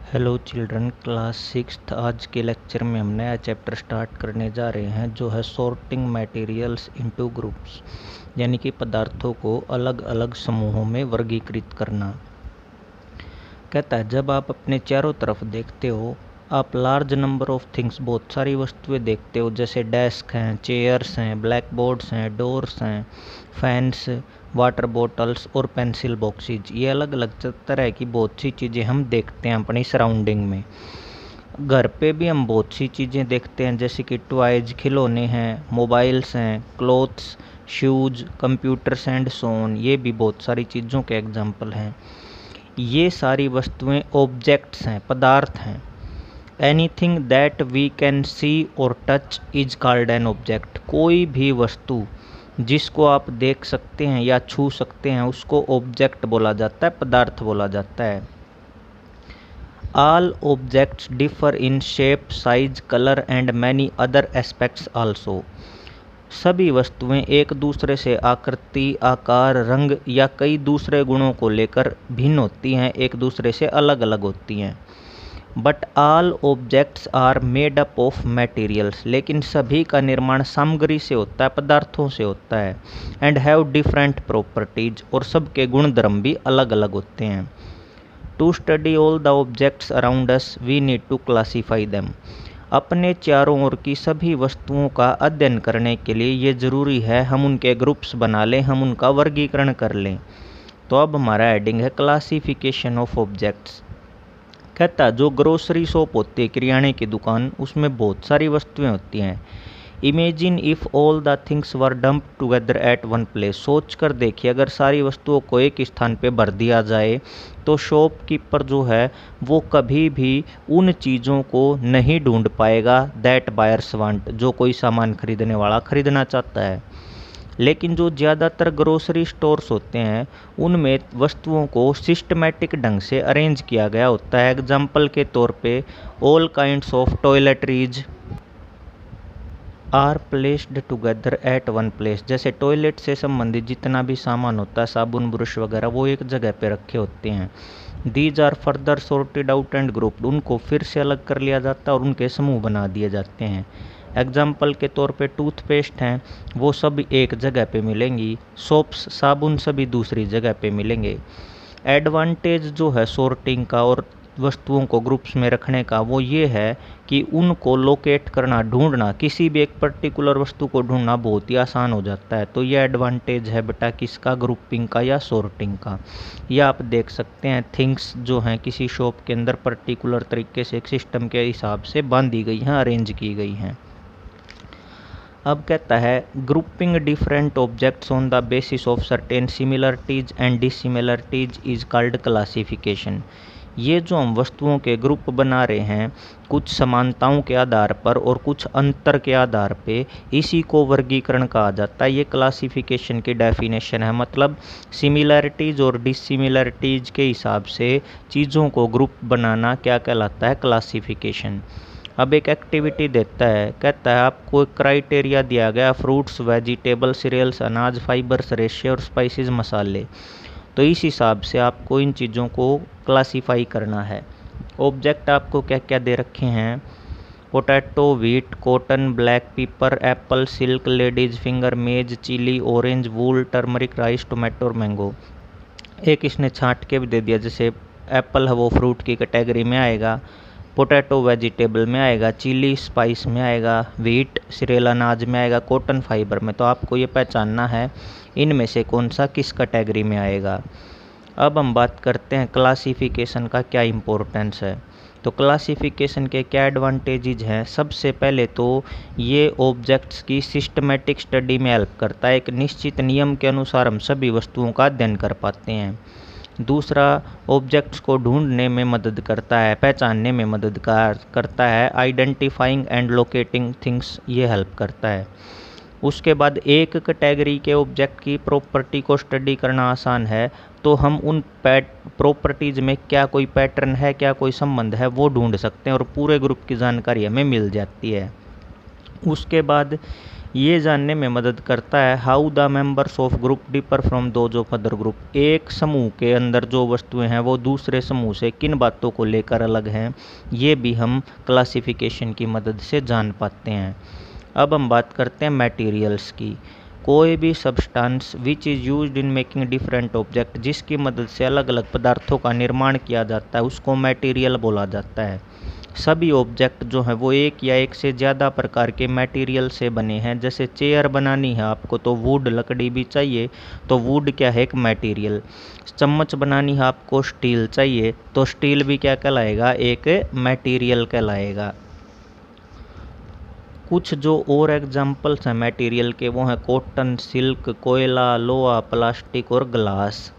Hello children, class sixth. आज के lecture में हम नया चैप्टर स्टार्ट करने जा रहे हैं जो है सॉर्टिंग मटेरियल्स इनटू ग्रुप्स, यानी कि पदार्थों को अलग अलग समूहों में वर्गीकृत करना। कहता है जब आप अपने चारों तरफ देखते हो, आप लार्ज नंबर ऑफ थिंग्स, बहुत सारी वस्तुएं देखते हो, जैसे डेस्क हैं, चेयर्स हैं, ब्लैक बोर्ड्स हैं, डोर्स हैं, फैंस, वाटर बॉटल्स और पेंसिल बॉक्सेज। ये अलग अलग तरह की बहुत सी चीज़ें हम देखते हैं अपनी सराउंडिंग में। घर पे भी हम बहुत सी चीज़ें देखते हैं, जैसे कि टॉयज, खिलौने हैं, मोबाइल्स हैं, clothes, shoes, computers and so on. ये भी बहुत सारी चीज़ों के एग्जाम्पल हैं। ये सारी वस्तुएं ऑब्जेक्ट्स हैं, पदार्थ हैं। Anything that we can see or touch is called an object. कोई भी वस्तु जिसको आप देख सकते हैं या छू सकते हैं उसको ऑब्जेक्ट बोला जाता है, पदार्थ बोला जाता है। All objects differ in shape, size, colour and many other aspects also. सभी वस्तुएं एक दूसरे से आकृति, आकार, रंग या कई दूसरे गुणों को लेकर भिन्न होती हैं, एक दूसरे से अलग अलग होती हैं। But all objects are made up of materials. लेकिन सभी का निर्माण सामग्री से होता है, पदार्थों से होता है। एंड हैव डिफरेंट प्रॉपर्टीज, और सबके गुण धर्म भी अलग अलग होते हैं। To study all the objects around us we need to classify them. अपने चारों ओर की सभी वस्तुओं का अध्ययन करने के लिए ये ज़रूरी है हम उनके ग्रुप्स बना लें, हम उनका वर्गीकरण कर लें। तो अब हमारा हेडिंग है क्लासिफिकेशन ऑफ ऑब्जेक्ट्स। कहता जो ग्रोसरी शॉप होती है, किराने की दुकान, उसमें बहुत सारी वस्तुएं होती हैं। Imagine if all the things were dumped together at one place. सोच कर देखिए, अगर सारी वस्तुओं को एक स्थान पे भर दिया जाए तो शॉपकीपर जो है वो कभी भी उन चीज़ों को नहीं ढूंढ पाएगा दैट बायर्स वांट, जो कोई सामान खरीदने वाला खरीदना चाहता है। लेकिन जो ज़्यादातर ग्रोसरी स्टोर्स होते हैं उनमें वस्तुओं को सिस्टमेटिक ढंग से अरेंज किया गया होता है। एग्जाम्पल के तौर पे all kinds of toiletries are placed together at one place. जैसे टॉयलेट से संबंधित जितना भी सामान होता है, साबुन, ब्रश वगैरह, वो एक जगह पे रखे होते हैं। These are further sorted out and grouped. उनको फिर से अलग कर लिया जाता है और उनके समूह बना दिए जाते हैं। एग्जाम्पल के तौर पे टूथपेस्ट हैं, वो सब एक जगह पे मिलेंगी। सोप्स, साबुन, सभी दूसरी जगह पे मिलेंगे। एडवांटेज जो है सॉर्टिंग का और वस्तुओं को ग्रुप्स में रखने का वो ये है कि उनको लोकेट करना, ढूंढना, किसी भी एक पर्टिकुलर वस्तु को ढूंढना बहुत ही आसान हो जाता है। तो ये एडवांटेज है बेटा किसका, ग्रुपिंग का या सॉर्टिंग का। या आप देख सकते हैं थिंग्स जो हैं किसी शॉप के अंदर पर्टिकुलर तरीके से एक सिस्टम के हिसाब से बांधी गई हैं, अरेंज की गई हैं। अब कहता है grouping different objects on the basis of certain similarities and dissimilarities is called classification. ये जो हम वस्तुओं के ग्रुप बना रहे हैं कुछ समानताओं के आधार पर और कुछ अंतर के आधार पे, इसी को वर्गीकरण कहा जाता है। ये क्लासिफिकेशन की डेफिनेशन है। मतलब सिमिलरिटीज़ और डिसिमिलरिटीज़ के हिसाब से चीज़ों को ग्रुप बनाना क्या कहलाता है, क्लासिफिकेशन। अब एक एक्टिविटी देता है, कहता है आपको एक क्राइटेरिया दिया गया, फ्रूट्स, वेजिटेबल, सीरियल्स, अनाज, फाइबर्स, रेशे और स्पाइसेस, मसाले। तो इस हिसाब से आपको इन चीज़ों को क्लासीफाई करना है। ऑब्जेक्ट आपको क्या क्या दे रखे हैं, potato, wheat, cotton, black pepper, Apple, silk, ladies finger, मेज, चिली, ऑरेंज, वूल, टर्मरिक, राइस, टोमेटो और मैंगो। एक इसने छांट के भी दे दिया, जैसे एप्पल है वो फ्रूट की कैटेगरी में आएगा, पोटैटो वेजिटेबल में आएगा, चिली स्पाइस में आएगा, व्हीट सीरियल अनाज में आएगा, कॉटन फाइबर में। तो आपको ये पहचानना है इनमें से कौन सा किस कैटेगरी में आएगा। अब हम बात करते हैं क्लासिफिकेशन का क्या इम्पोर्टेंस है। तो क्लासिफिकेशन के क्या एडवांटेजेज हैं। सबसे पहले तो ये ऑब्जेक्ट्स की सिस्टमेटिक स्टडी में हेल्प करता है। एक निश्चित नियम के अनुसार हम सभी वस्तुओं का अध्ययन कर पाते हैं। दूसरा, ऑब्जेक्ट्स को ढूंढने में मदद करता है, पहचानने में मदद करता है। आइडेंटिफाइंग एंड लोकेटिंग थिंग्स ये हेल्प करता है। उसके बाद एक कैटेगरी के ऑब्जेक्ट की प्रॉपर्टी को स्टडी करना आसान है, तो हम उन प्रॉपर्टीज़ में क्या कोई पैटर्न है, क्या कोई संबंध है, वो ढूंढ सकते हैं और पूरे ग्रुप की जानकारी हमें मिल जाती है। उसके बाद ये जानने में मदद करता है how the members of group differ from those of other group. एक समूह के अंदर जो वस्तुएं हैं वो दूसरे समूह से किन बातों को लेकर अलग हैं, ये भी हम क्लासिफिकेशन की मदद से जान पाते हैं। अब हम बात करते हैं मटेरियल्स की। कोई भी substance which is used in making different object, जिसकी मदद से अलग अलग पदार्थों का निर्माण किया जाता है, उसको मटेरियल बोला जाता है। सभी ऑब्जेक्ट जो हैं वो एक या एक से ज़्यादा प्रकार के मटेरियल से बने हैं। जैसे चेयर बनानी है आपको तो वुड लकड़ी भी चाहिए, तो वुड क्या है, एक मटेरियल। चम्मच बनानी है आपको, स्टील चाहिए, तो स्टील भी क्या कहलाएगा, एक मटेरियल कहलाएगा। कुछ जो और एग्जाम्पल्स हैं मटेरियल के वो हैं कॉटन, सिल्क, कोयला, लोहा, प्लास्टिक और ग्लास।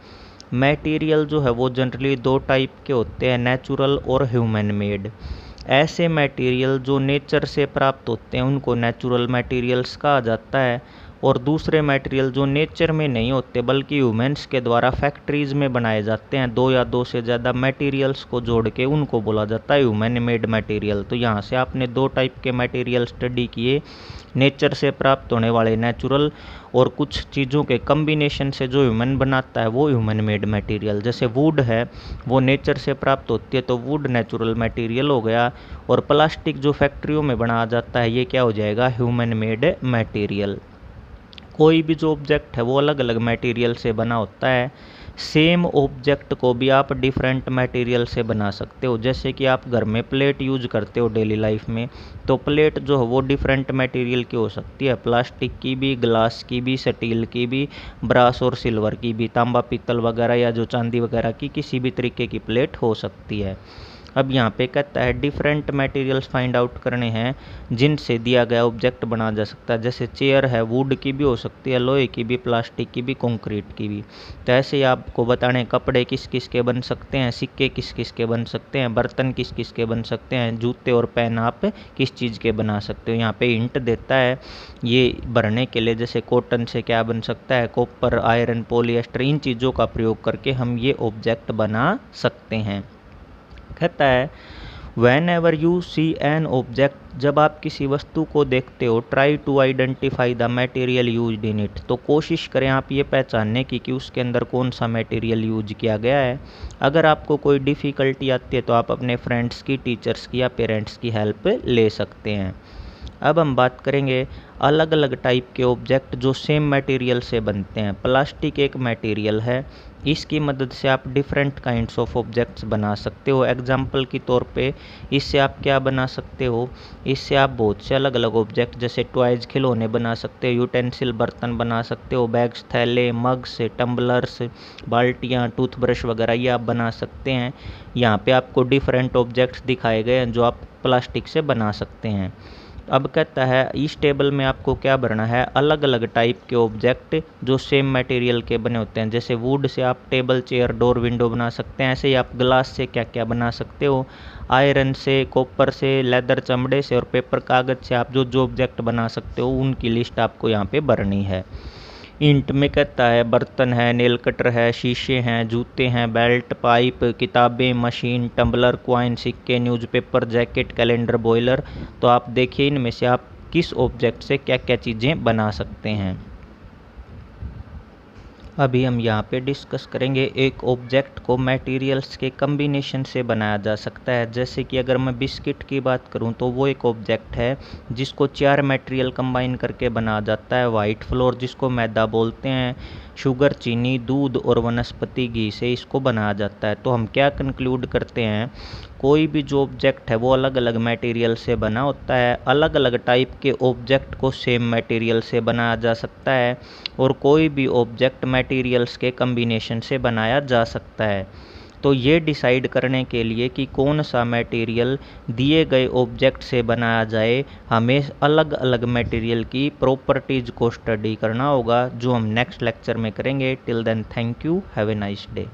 मटेरियल जो है वो जनरली दो टाइप के होते हैं, नेचुरल और ह्यूमन मेड। ऐसे मटेरियल जो नेचर से प्राप्त होते हैं उनको नेचुरल मटेरियल्स कहा जाता है, और दूसरे मटेरियल जो नेचर में नहीं होते बल्कि ह्यूमन्स के द्वारा फैक्ट्रीज में बनाए जाते हैं, दो या दो से ज़्यादा मटेरियल्स को जोड़ के, उनको बोला जाता है ह्यूमन मेड मटेरियल। तो यहाँ से आपने दो टाइप के मटेरियल स्टडी किए, नेचर से प्राप्त होने वाले नेचुरल, और कुछ चीज़ों के कम्बिनेशन से जो ह्यूमन बनाता है वो ह्यूमन मेड मटेरियल। जैसे वुड है वो नेचर से प्राप्त होती है तो वुड नेचुरल मटेरियल हो गया, और प्लास्टिक जो फैक्ट्रियों में बनाया जाता है ये क्या हो जाएगा, ह्यूमन मेड मटेरियल। कोई भी जो ऑब्जेक्ट है वो अलग अलग मटेरियल से बना होता है। सेम ऑब्जेक्ट को भी आप डिफरेंट मटेरियल से बना सकते हो। जैसे कि आप घर में प्लेट यूज करते हो डेली लाइफ में, तो प्लेट जो है वो डिफरेंट मटेरियल की हो सकती है, प्लास्टिक की भी, ग्लास की भी, स्टील की भी, ब्रास और सिल्वर की भी, तांबा पीतल वगैरह या जो चांदी वगैरह की किसी भी तरीके की प्लेट हो सकती है। अब यहाँ पे कहता है डिफरेंट मटेरियल्स फाइंड आउट करने हैं जिनसे दिया गया ऑब्जेक्ट बनाया जा सकता है। जैसे चेयर है वुड की भी हो सकती है, लोहे की भी, प्लास्टिक की भी, कंक्रीट की भी। तो ऐसे ही आपको बताने कपड़े किस किस के बन सकते हैं, सिक्के किस किस के बन सकते हैं, बर्तन किस किस के बन सकते हैं, जूते और पेन आप किस चीज़ के बना सकते हो। यहाँ पे हिंट देता है ये भरने के लिए, जैसे कॉटन से क्या बन सकता है, कॉपर, आयरन, पॉलिएस्टर, इन चीज़ों का प्रयोग करके हम ये ऑब्जेक्ट बना सकते हैं। कहता है whenever you see an object, जब आप किसी वस्तु को देखते हो, try to identify the material used in it, तो कोशिश करें आप ये पहचानने की कि उसके अंदर कौन सा मटेरियल यूज किया गया है। अगर आपको कोई डिफ़िकल्टी आती है तो आप अपने फ्रेंड्स की, टीचर्स की या पेरेंट्स की हेल्प ले सकते हैं। अब हम बात करेंगे अलग अलग टाइप के ऑब्जेक्ट जो सेम मटेरियल से बनते हैं। प्लास्टिक एक मटेरियल है, इसकी मदद से आप डिफरेंट काइंड्स ऑफ ऑब्जेक्ट्स बना सकते हो। एग्जाम्पल के तौर पे इससे आप क्या बना सकते हो, इससे आप बहुत से अलग अलग ऑब्जेक्ट जैसे टॉयज़, खिलौने बना सकते हो, यूटेंसिल, बर्तन बना सकते हो, बैग्स, थैले, मग्स, टम्बलर्स, बाल्टियाँ, टूथब्रश वगैरह ये आप बना सकते हैं। यहाँ पे आपको डिफरेंट ऑब्जेक्ट्स दिखाए गए हैं जो आप प्लास्टिक से बना सकते हैं। अब कहता है इस टेबल में आपको क्या भरना है, अलग अलग टाइप के ऑब्जेक्ट जो सेम मटेरियल के बने होते हैं। जैसे वुड से आप टेबल, चेयर, डोर, विंडो बना सकते हैं, ऐसे ही आप ग्लास से क्या क्या बना सकते हो, आयरन से, कॉपर से, लेदर, चमड़े से और पेपर, कागज़ से आप जो जो ऑब्जेक्ट बना सकते हो उनकी लिस्ट आपको यहाँ पे भरनी है। इंट में कहता है बर्तन है, नेल कटर है, शीशे हैं, जूते हैं, बेल्ट, पाइप, किताबें, मशीन, टम्बलर, कॉइन, सिक्के, न्यूज़पेपर, जैकेट, कैलेंडर, बॉयलर। तो आप देखिए इनमें से आप किस ऑब्जेक्ट से क्या क्या चीज़ें बना सकते हैं। अभी हम यहाँ पे डिस्कस करेंगे एक ऑब्जेक्ट को मटेरियल्स के कम्बिनेशन से बनाया जा सकता है। जैसे कि अगर मैं बिस्किट की बात करूँ तो वो एक ऑब्जेक्ट है जिसको 4 मटेरियल कंबाइन करके बनाया जाता है। वाइट फ्लोर जिसको मैदा बोलते हैं, शुगर, चीनी, दूध और वनस्पति घी से इसको बनाया जाता है। तो हम क्या कंक्लूड करते हैं, कोई भी जो ऑब्जेक्ट है वो अलग अलग मटेरियल से बना होता है। अलग अलग टाइप के ऑब्जेक्ट को सेम मटेरियल से बनाया जा सकता है, और कोई भी ऑब्जेक्ट मटेरियल्स के कम्बिनेशन से बनाया जा सकता है। तो ये डिसाइड करने के लिए कि कौन सा मटेरियल दिए गए ऑब्जेक्ट से बनाया जाए, हमें अलग अलग मटेरियल की प्रॉपर्टीज़ को स्टडी करना होगा, जो हम नेक्स्ट लेक्चर में करेंगे। Till then thank you, have a nice day.